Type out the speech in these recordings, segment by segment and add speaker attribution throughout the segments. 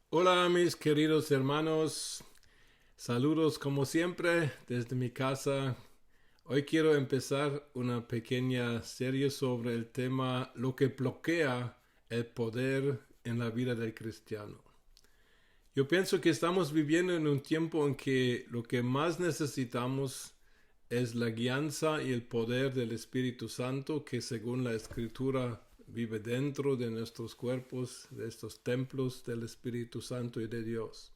Speaker 1: Hola mis queridos hermanos, saludos como siempre desde mi casa. Hoy quiero empezar una pequeña serie sobre el tema lo que bloquea el poder en la vida del cristiano. Yo pienso que estamos viviendo en un tiempo en que lo que más necesitamos es la guianza y el poder del Espíritu Santo que según la Escritura vive dentro de nuestros cuerpos, de estos templos del Espíritu Santo y de Dios.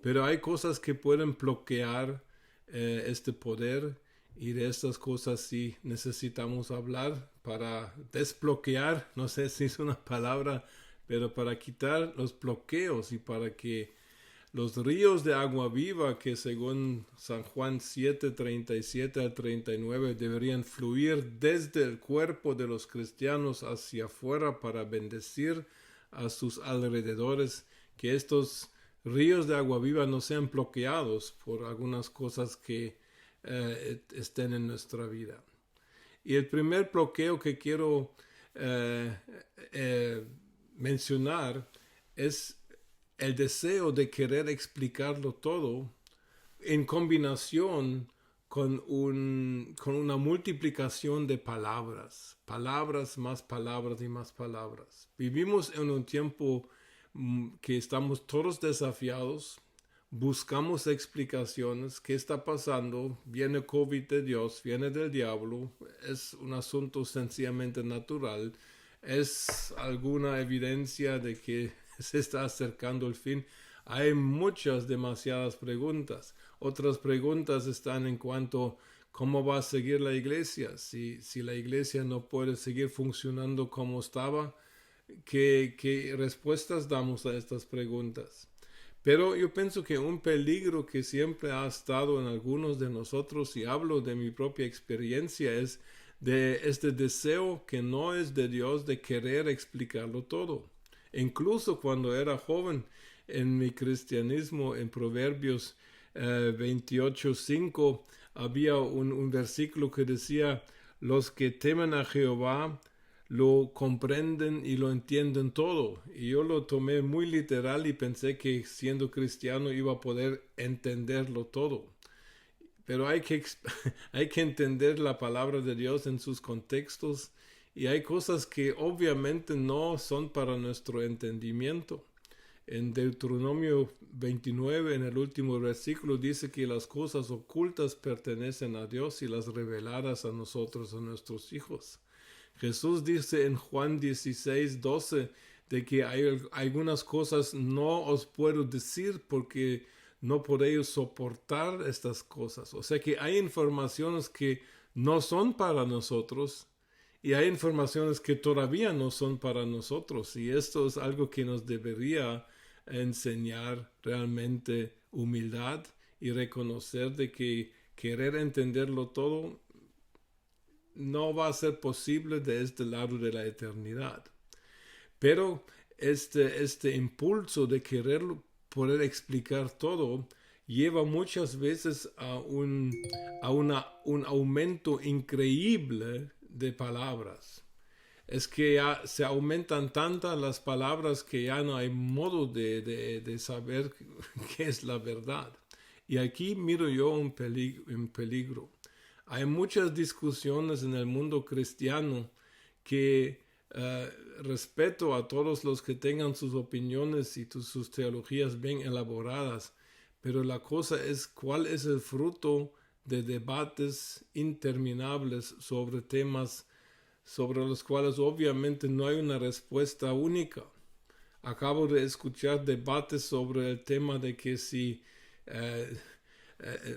Speaker 1: Pero hay cosas que pueden bloquear este poder y de estas cosas sí necesitamos hablar para desbloquear, no sé si es una palabra, pero para quitar los bloqueos y para que los ríos de agua viva que según San Juan 7:37 al 39 deberían fluir desde el cuerpo de los cristianos hacia afuera para bendecir a sus alrededores, que estos ríos de agua viva no sean bloqueados por algunas cosas que estén en nuestra vida. Y el primer bloqueo que quiero mencionar es el deseo de querer explicarlo todo en combinación con una multiplicación de palabras, más palabras y más palabras. Vivimos en un tiempo que estamos todos desafiados, buscamos explicaciones, qué está pasando, viene COVID de Dios, viene del diablo, es un asunto sencillamente natural, es alguna evidencia de que se está acercando el fin. Hay demasiadas preguntas. Otras preguntas están en cuanto cómo va a seguir la iglesia. Si la iglesia no puede seguir funcionando como estaba, ¿qué respuestas damos a estas preguntas? Pero yo pienso que un peligro que siempre ha estado en algunos de nosotros, y hablo de mi propia experiencia, es de este deseo que no es de Dios de querer explicarlo todo. Incluso cuando era joven en mi cristianismo, en Proverbios 28:5, había un versículo que decía, los que temen a Jehová lo comprenden y lo entienden todo. Y yo lo tomé muy literal y pensé que siendo cristiano iba a poder entenderlo todo. Pero hay que entender la palabra de Dios en sus contextos y hay cosas que obviamente no son para nuestro entendimiento. En Deuteronomio 29, en el último versículo, dice que las cosas ocultas pertenecen a Dios y las reveladas a nosotros, a nuestros hijos. Jesús dice en Juan 16:12 de que hay algunas cosas no os puedo decir porque no podéis soportar estas cosas. O sea que hay informaciones que no son para nosotros y hay informaciones que todavía no son para nosotros. Y esto es algo que nos debería enseñar realmente humildad y reconocer de que querer entenderlo todo no va a ser posible de este lado de la eternidad. Pero este impulso de querer poder explicar todo lleva muchas veces a un aumento increíble de palabras. Es que ya se aumentan tantas las palabras que ya no hay modo de saber qué es la verdad. Y aquí miro yo un peligro. Hay muchas discusiones en el mundo cristiano que respeto a todos los que tengan sus opiniones y sus teologías bien elaboradas, pero la cosa es cuál es el fruto de debates interminables sobre temas sobre los cuales obviamente no hay una respuesta única. Acabo de escuchar debates sobre el tema de que si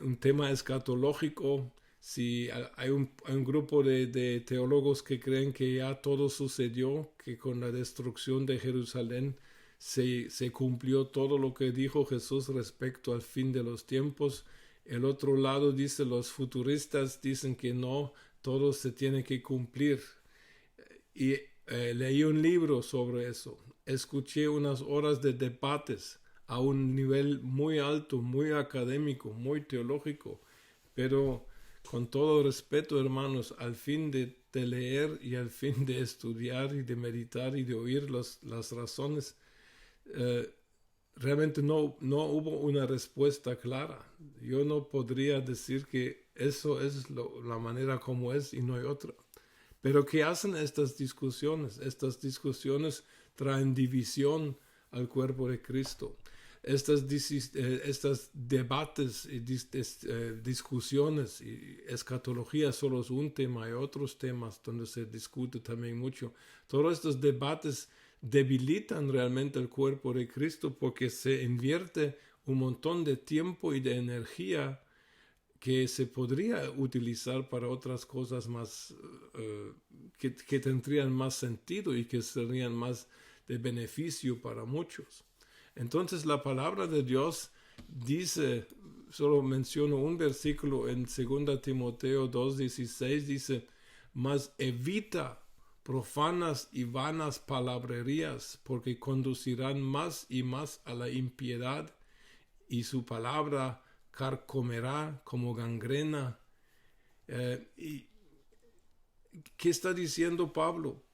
Speaker 1: un tema escatológico, si hay un grupo de teólogos que creen que ya todo sucedió, que con la destrucción de Jerusalén se cumplió todo lo que dijo Jesús respecto al fin de los tiempos. El otro lado dice, los futuristas dicen que no, todo se tiene que cumplir. Y leí un libro sobre eso. escuché unas horas de debates a un nivel muy alto, muy académico, muy teológico, pero con todo respeto, hermanos, al fin de leer y al fin de estudiar y de meditar y de oír las razones, eh, realmente no hubo una respuesta clara. Yo no podría decir que eso es la manera como es y no hay otra. Pero ¿qué hacen estas discusiones? Estas discusiones traen división al cuerpo de Cristo. Estas debates y discusiones y escatología solo es un tema, hay otros temas donde se discute también mucho. Todos estos debates debilitan realmente el cuerpo de Cristo porque se invierte un montón de tiempo y de energía que se podría utilizar para otras cosas más que tendrían más sentido y que serían más de beneficio para muchos. Entonces la palabra de Dios dice, solo menciono un versículo en 2 Timoteo 2:16, dice, mas evita profanas y vanas palabrerías, porque conducirán más y más a la impiedad, y su palabra carcomerá como gangrena. ¿Y qué está diciendo Pablo?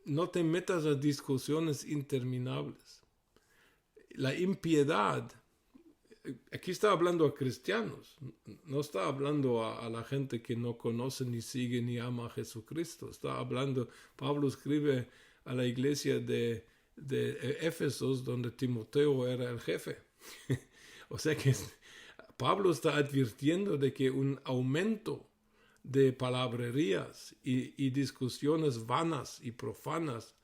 Speaker 1: No te metas a discusiones interminables. La impiedad, aquí está hablando a cristianos, no está hablando a la gente que no conoce, ni sigue, ni ama a Jesucristo. Está hablando, Pablo escribe a la iglesia de Éfesos, donde Timoteo era el jefe. O sea que Pablo está advirtiendo de que un aumento de palabrerías y discusiones vanas y profanas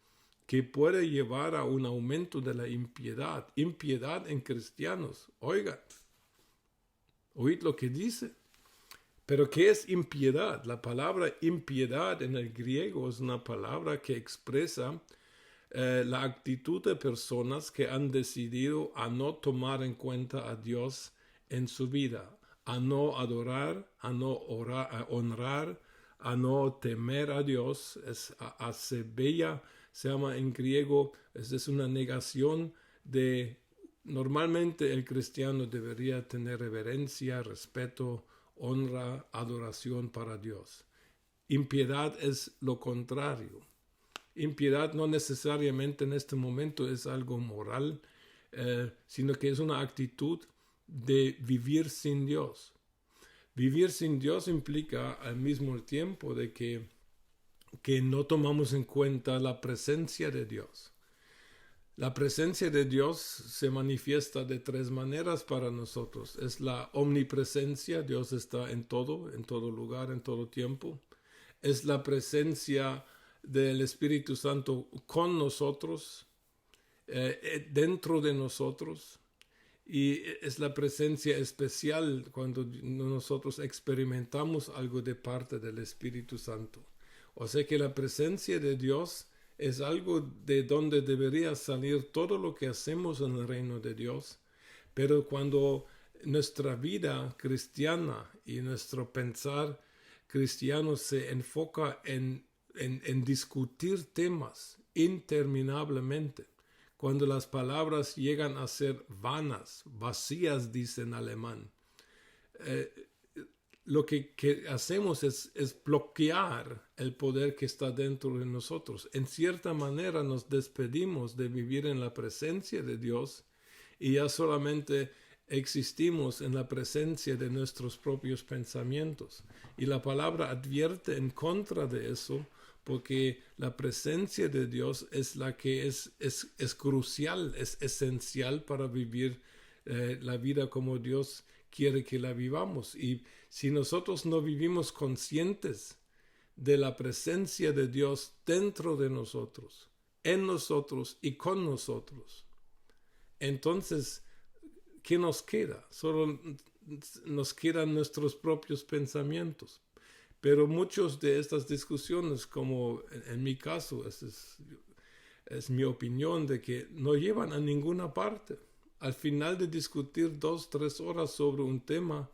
Speaker 1: que puede llevar a un aumento de la impiedad en cristianos. Oigan, oíd lo que dice. Pero ¿qué es impiedad? La palabra impiedad en el griego es una palabra que expresa la actitud de personas que han decidido a no tomar en cuenta a Dios en su vida, a no adorar, a no a honrar, a no temer a Dios. Es asebeia, se llama en griego, es una negación de, normalmente el cristiano debería tener reverencia, respeto, honra, adoración para Dios. Impiedad es lo contrario. Impiedad no necesariamente en este momento es algo moral, sino que es una actitud de vivir sin Dios. Vivir sin Dios implica al mismo tiempo de que no tomamos en cuenta la presencia de Dios. La presencia de Dios se manifiesta de tres maneras para nosotros. Es la omnipresencia, Dios está en todo lugar, en todo tiempo. Es la presencia del Espíritu Santo con nosotros, dentro de nosotros. Y es la presencia especial cuando nosotros experimentamos algo de parte del Espíritu Santo. O sea que la presencia de Dios es algo de donde debería salir todo lo que hacemos en el reino de Dios. Pero cuando nuestra vida cristiana y nuestro pensar cristiano se enfoca en discutir temas interminablemente, cuando las palabras llegan a ser vanas, vacías, dice en alemán, lo que hacemos es bloquear el poder que está dentro de nosotros. En cierta manera nos despedimos de vivir en la presencia de Dios y ya solamente existimos en la presencia de nuestros propios pensamientos. Y la palabra advierte en contra de eso, porque la presencia de Dios es la que es crucial, es esencial para vivir la vida como Dios quiere que la vivamos. Y si nosotros no vivimos conscientes de la presencia de Dios dentro de nosotros, en nosotros y con nosotros, entonces, ¿qué nos queda? Solo nos quedan nuestros propios pensamientos. Pero muchas de estas discusiones, como en mi caso, es mi opinión, de que no llevan a ninguna parte. Al final de discutir 2-3 horas sobre un tema,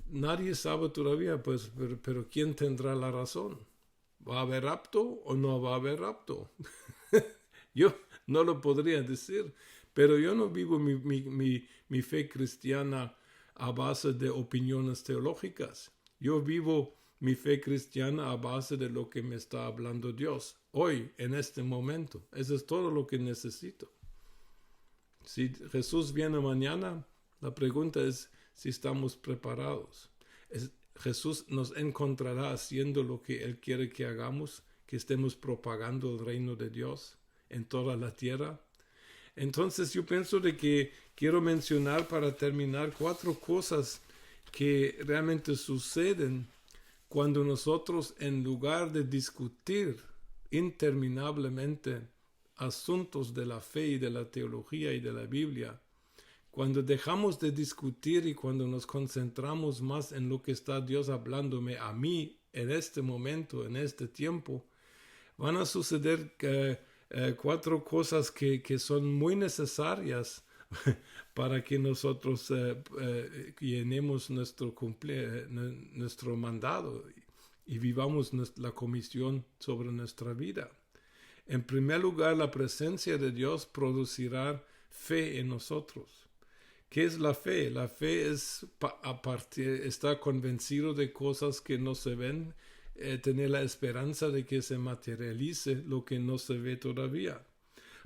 Speaker 1: nadie sabe todavía, pues, pero ¿quién tendrá la razón? ¿Va a haber rapto o no va a haber rapto? Yo no lo podría decir. Pero yo no vivo mi fe cristiana a base de opiniones teológicas. Yo vivo mi fe cristiana a base de lo que me está hablando Dios hoy, en este momento. Eso es todo lo que necesito. Si Jesús viene mañana, la pregunta es si estamos preparados. Jesús nos encontrará haciendo lo que Él quiere que hagamos, que estemos propagando el reino de Dios en toda la tierra. Entonces yo pienso de que quiero mencionar para terminar 4 cosas que realmente suceden cuando nosotros, en lugar de discutir interminablemente asuntos de la fe y de la teología y de la Biblia, cuando dejamos de discutir y cuando nos concentramos más en lo que está Dios hablándome a mí en este momento, en este tiempo, van a suceder 4 cosas que son muy necesarias para que nosotros llenemos nuestro mandado y vivamos la comisión sobre nuestra vida. En primer lugar, la presencia de Dios producirá fe en nosotros. ¿Qué es la fe? La fe es estar convencido de cosas que no se ven, tener la esperanza de que se materialice lo que no se ve todavía.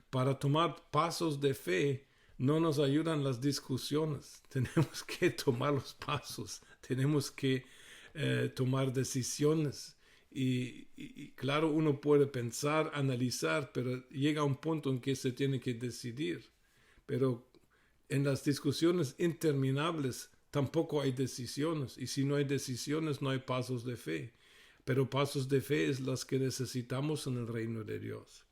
Speaker 1: Para tomar pasos de fe no nos ayudan las discusiones. Tenemos que tomar los pasos, tenemos que tomar decisiones. Y claro, uno puede pensar, analizar, pero llega un punto en que se tiene que decidir. Pero en las discusiones interminables tampoco hay decisiones, y si no hay decisiones no hay pasos de fe, pero pasos de fe es las que necesitamos en el reino de Dios.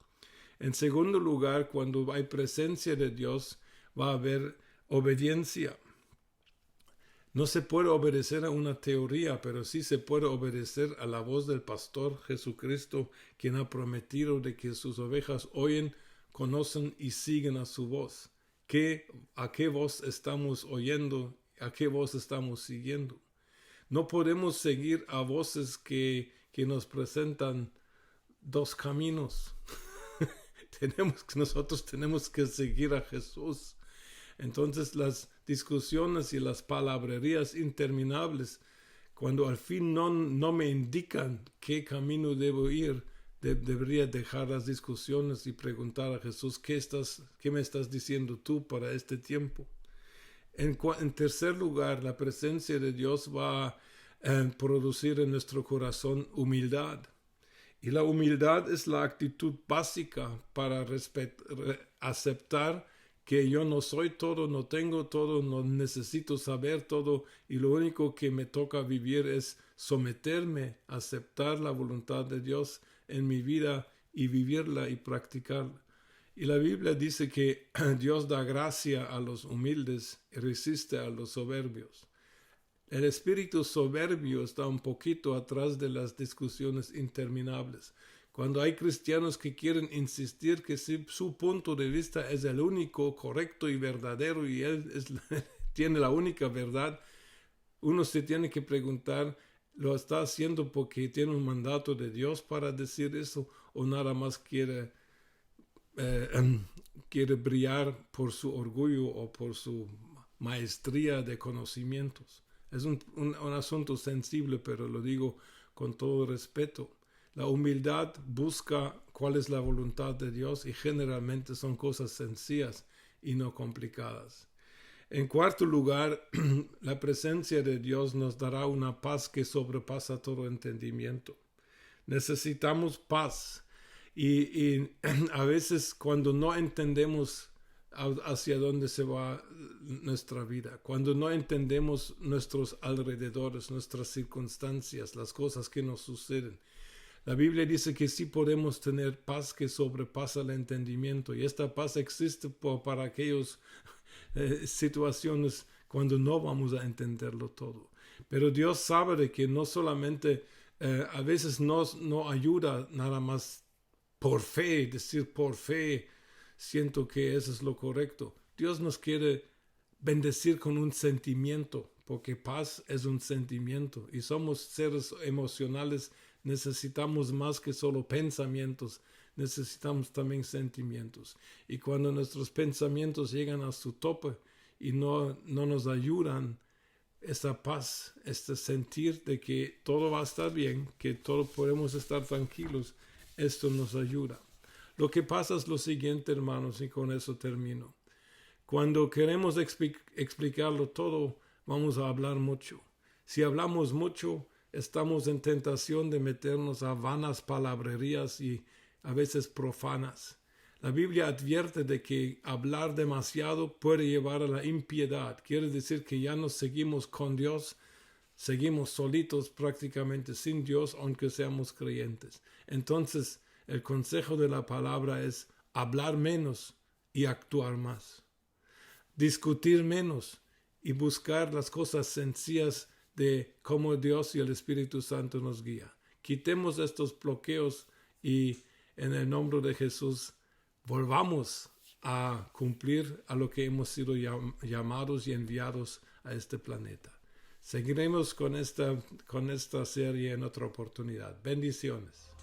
Speaker 1: En segundo lugar, cuando hay presencia de Dios va a haber obediencia. No se puede obedecer a una teoría, pero sí se puede obedecer a la voz del pastor Jesucristo, quien ha prometido de que sus ovejas oyen, conocen y siguen a su voz. ¿A qué voz estamos oyendo? ¿A qué voz estamos siguiendo? No podemos seguir a voces que nos presentan 2 caminos. Nosotros tenemos que seguir a Jesús. Entonces las discusiones y las palabrerías interminables, cuando al fin no me indican qué camino debo ir, debería dejar las discusiones y preguntar a Jesús, ¿qué me estás diciendo tú para este tiempo? En tercer lugar, la presencia de Dios va a producir en nuestro corazón humildad. Y la humildad es la actitud básica para aceptar que yo no soy todo, no tengo todo, no necesito saber todo, y lo único que me toca vivir es someterme, aceptar la voluntad de Dios en mi vida y vivirla y practicarla. Y la Biblia dice que Dios da gracia a los humildes y resiste a los soberbios. El espíritu soberbio está un poquito atrás de las discusiones interminables. Cuando hay cristianos que quieren insistir que su punto de vista es el único correcto y verdadero y él tiene la única verdad, uno se tiene que preguntar, ¿lo está haciendo porque tiene un mandato de Dios para decir eso o nada más quiere brillar por su orgullo o por su maestría de conocimientos? Es un asunto sensible, pero lo digo con todo respeto. La humildad busca cuál es la voluntad de Dios y generalmente son cosas sencillas y no complicadas. En cuarto lugar, la presencia de Dios nos dará una paz que sobrepasa todo entendimiento. Necesitamos paz y a veces cuando no entendemos hacia dónde se va nuestra vida, cuando no entendemos nuestros alrededores, nuestras circunstancias, las cosas que nos suceden, la Biblia dice que sí podemos tener paz que sobrepasa el entendimiento, y esta paz existe para aquellas situaciones cuando no vamos a entenderlo todo. Pero Dios sabe de que no solamente a veces no ayuda nada más por fe, decir por fe, siento que eso es lo correcto. Dios nos quiere bendecir con un sentimiento, porque paz es un sentimiento y somos seres emocionales. Necesitamos más que solo pensamientos, necesitamos también sentimientos. Y cuando nuestros pensamientos llegan a su tope y no nos ayudan, esta paz, este sentir de que todo va a estar bien, que todos podemos estar tranquilos, esto nos ayuda. Lo que pasa es lo siguiente, hermanos, y con eso termino. Cuando queremos explicarlo todo, vamos a hablar mucho. Si hablamos mucho, estamos en tentación de meternos a vanas palabrerías y a veces profanas. La Biblia advierte de que hablar demasiado puede llevar a la impiedad. Quiere decir que ya no seguimos con Dios, seguimos solitos prácticamente sin Dios, aunque seamos creyentes. Entonces, el consejo de la palabra es hablar menos y actuar más. Discutir menos y buscar las cosas sencillas de cómo Dios y el Espíritu Santo nos guía. Quitemos estos bloqueos y en el nombre de Jesús volvamos a cumplir a lo que hemos sido llamados y enviados a este planeta. Seguiremos con esta serie en otra oportunidad. Bendiciones.